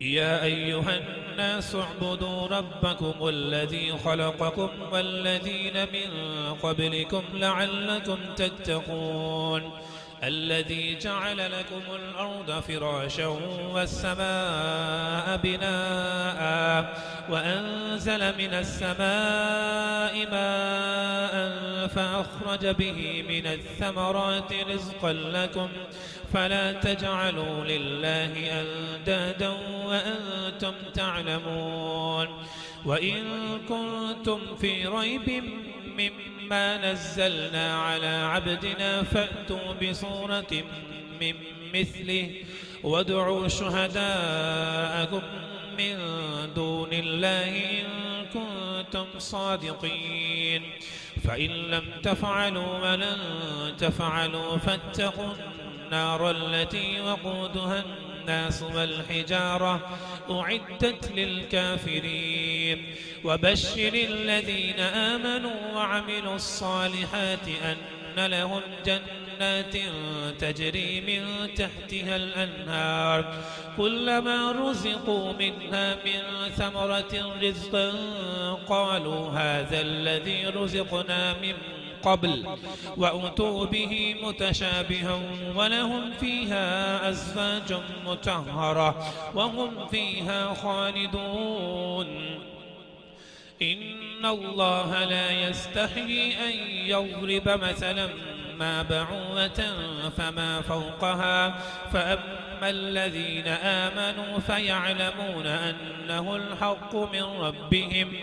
يا أيها الناس اعبدوا ربكم الذي خلقكم والذين من قبلكم لعلكم تتقون الذي جعل لكم الأرض فراشا والسماء بناء وأنزل من السماء ماء فأخرج به من الثمرات رزقا لكم فلا تجعلوا لله أندادا وأنتم تعلمون وإن كنتم في ريب مما نزلنا على عبدنا فأتوا بصورة من مثله وادعوا شهداءكم من دون الله إن كنتم صادقين فإن لم تفعلوا ولن تفعلوا فاتقوا النار التي وقودها الناس والحجارة أعدت للكافرين وبشر الذين آمنوا وعملوا الصالحات أن لهم جنات تجري من تحتها الأنهار كلما رزقوا منها من ثمرة رزقا قالوا هذا الذي رزقنا من قبل وأتوا به متشابها ولهم فيها أزواج مطهرة وهم فيها خالدون إن الله لا يستحيي أن يضرب مثلا ما بعوضة فما فوقها فأما الذين آمنوا فيعلمون أنه الحق من ربهم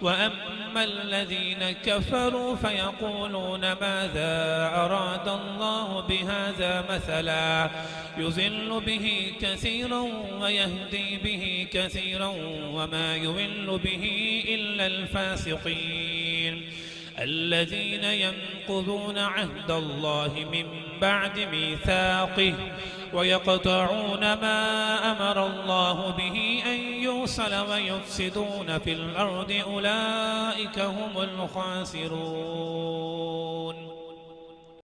وأما الذين كفروا فيقولون ماذا أراد الله بهذا مثلا يضل به كثيرا ويهدي به كثيرا وما يضل به إلا الفاسقين الذين ينقضون عهد الله من بعد ميثاقه ويقطعون ما أمر الله به أن يوصل ويفسدون في الأرض أولئك هم الخاسرون